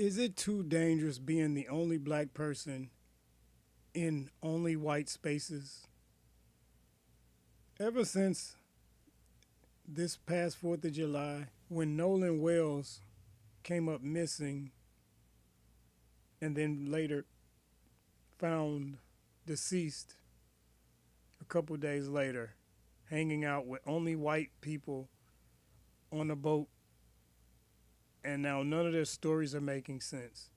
Is it too dangerous being the only black person in only white spaces? Ever since this past 4th of July, when Nolan Wells came up missing and then later found deceased a couple days later, hanging out with only white people on a boat, and now none of their stories are making sense.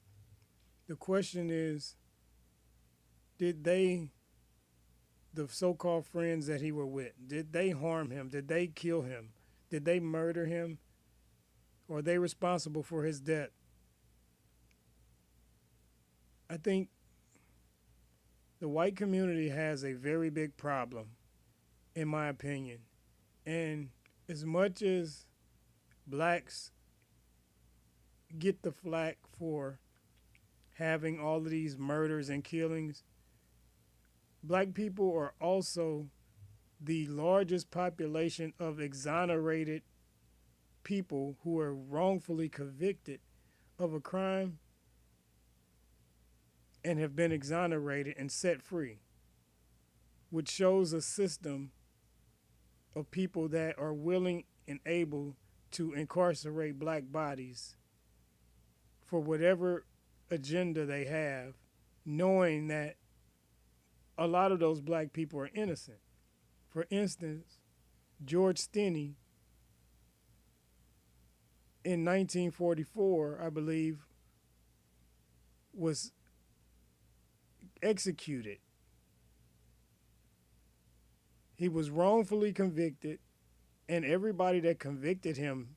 The question is, did they, the so-called friends that he were with, did they harm him? Did they kill him? Did they murder him? Or are they responsible for his death? I think the white community has a very big problem, in my opinion. And as much as blacks get the flack for having all of these murders and killings, black people are also the largest population of exonerated people who are wrongfully convicted of a crime and have been exonerated and set free, which shows a system of people that are willing and able to incarcerate black bodies for whatever agenda they have, knowing that a lot of those black people are innocent. For instance, George Stinney in 1944, I believe, was executed. He was wrongfully convicted, and everybody that convicted him,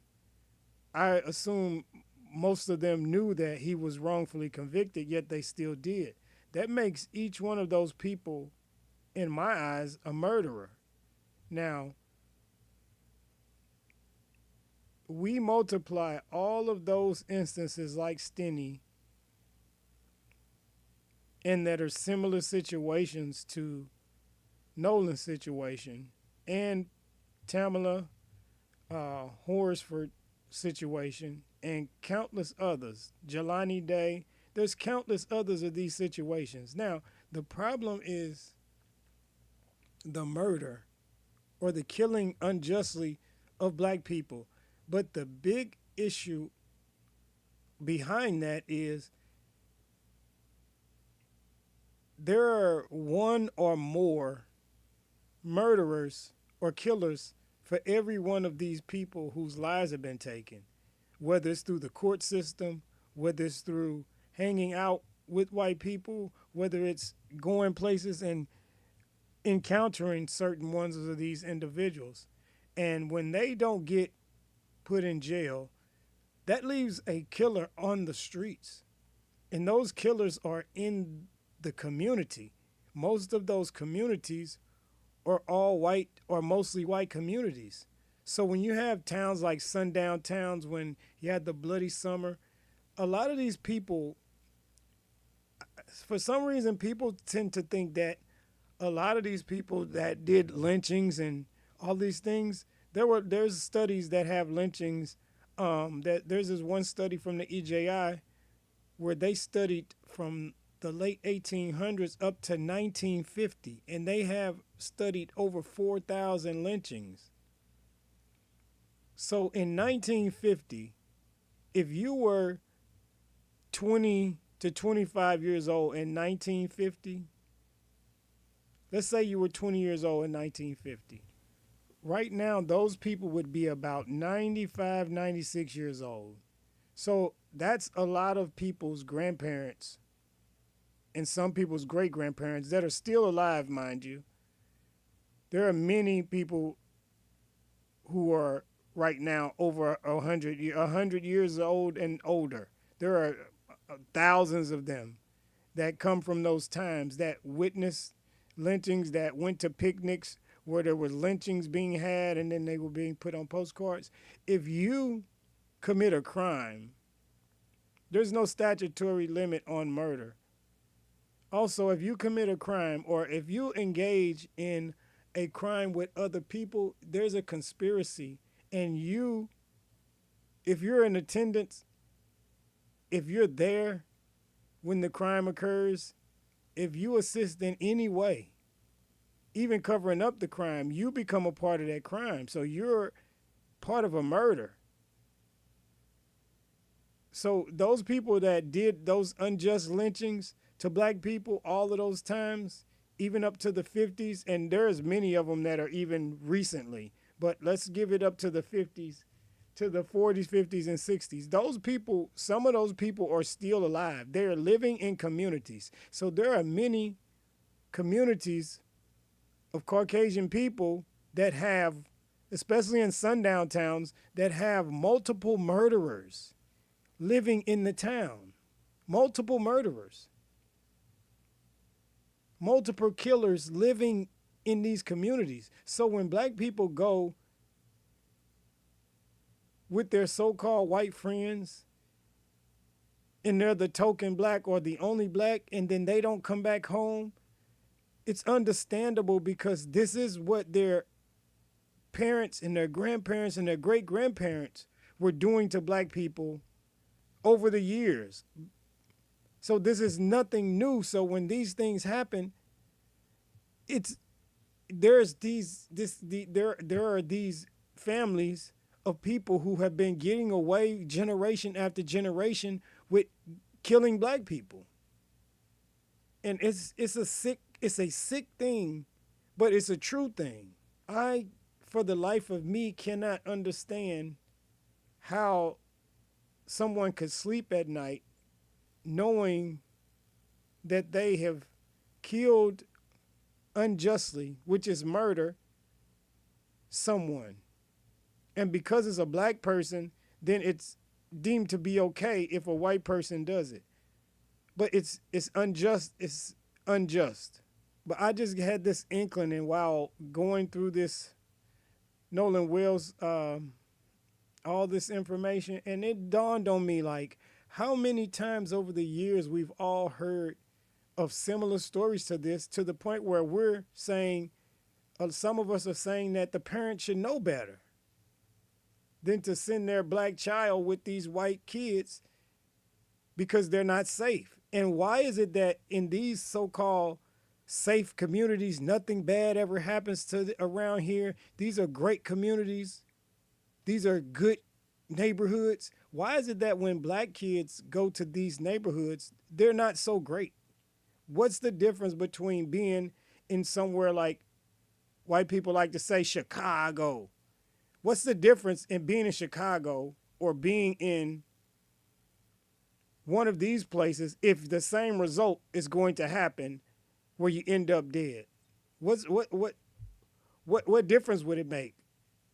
I assume most of them knew that he was wrongfully convicted, yet they still did. That makes each one of those people, in my eyes, a murderer. Now, we multiply all of those instances like Stinney and that are similar situations to Nolan's situation and Tamala Horsford situation and countless others, Jelani Day. There's countless others of these situations. Now, the problem is the murder or the killing unjustly of black people. But the big issue behind that is there are one or more murderers or killers for every one of these people whose lives have been taken, whether it's through the court system, whether it's through hanging out with white people, whether it's going places and encountering certain ones of these individuals. And when they don't get put in jail, that leaves a killer on the streets. And those killers are in the community. Most of those communities are all white or mostly white communities. So when you have towns like sundown towns, when you had the bloody summer, a lot of these people, for some reason, people tend to think that a lot of these people that did lynchings and all these things, there's studies that have lynchings. That there's this one study from the EJI where they studied from the late 1800s up to 1950, and they have studied over 4,000 lynchings. So in 1950, if you were 20 to 25 years old in 1950, let's say you were 20 years old in 1950. Right now, those people would be about 95, 96 years old. So that's a lot of people's grandparents and some people's great grandparents that are still alive, mind you. There are many people who are right now over 100 years old and older. There are thousands of them that come from those times that witnessed lynchings, that went to picnics where there were lynchings being had and then they were being put on postcards. If you commit a crime, there's no statutory limit on murder. Also, if you commit a crime or if you engage in a crime with other people, there's a conspiracy. And if you're in attendance if you're there when the crime occurs, if you assist in any way, even covering up the crime, you become a part of that crime. So you're part of a murder. So those people that did those unjust lynchings to black people all of those times, even up to the 50s, and there's many of them that are even recently, but let's give it up to the 50s, to the 40s, 50s, and 60s. Those people, some of those people are still alive. They're living in communities. So there are many communities of Caucasian people that have, especially in sundown towns, that have multiple murderers living in the town. Multiple murderers. Multiple killers living in these communities. So when black people go with their so-called white friends and they're the token black or the only black, and then they don't come back home, it's understandable because this is what their parents and their grandparents and their great-grandparents were doing to black people over the years. So this is nothing new. So when these things happen, there are these families of people who have been getting away generation after generation with killing black people. And it's a sick thing, but it's a true thing. I, for the life of me, cannot understand how someone could sleep at night knowing that they have killed unjustly, which is murder, someone. And because it's a black person, then it's deemed to be okay if a white person does it. But it's unjust. It's unjust. But I just had this inkling, and while going through this Nolan Wells, all this information, and it dawned on me, like, how many times over the years we've all heard of similar stories to this, to the point where we're saying, some of us are saying that the parents should know better than to send their black child with these white kids because they're not safe. And why is it that in these so-called safe communities, nothing bad ever happens to around here? These are great communities. These are good neighborhoods. Why is it that when black kids go to these neighborhoods, they're not so great? What's the difference between being in somewhere like, white people like to say, Chicago? What's the difference in being in Chicago or being in one of these places if the same result is going to happen where you end up dead? What difference would it make?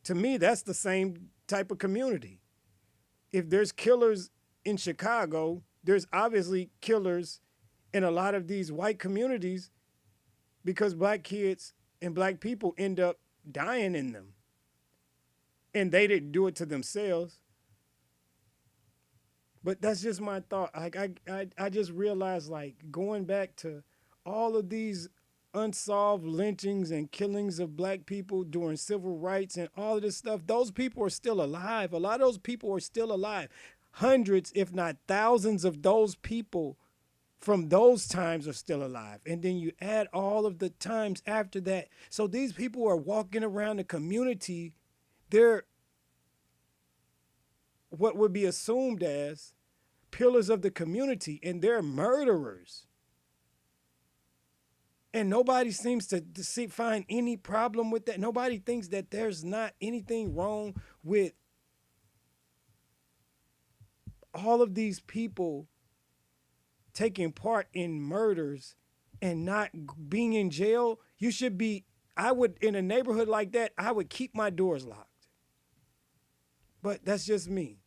To me, that's the same type of community. If there's killers in Chicago, there's obviously killers in a lot of these white communities because black kids and black people end up dying in them. And they didn't do it to themselves. But that's just my thought. Like I just realized, like, going back to all of these unsolved lynchings and killings of black people during civil rights and all of this stuff, those people are still alive. A lot of those people are still alive. Hundreds, if not thousands of those people from those times are still alive. And then you add all of the times after that. So these people are walking around the community. They're what would be assumed as pillars of the community, and they're murderers. And nobody seems to find any problem with that. Nobody thinks that there's not anything wrong with all of these people taking part in murders and not being in jail. You should be, I would, in a neighborhood like that, I would keep my doors locked. But that's just me.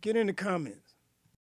Get in the comments.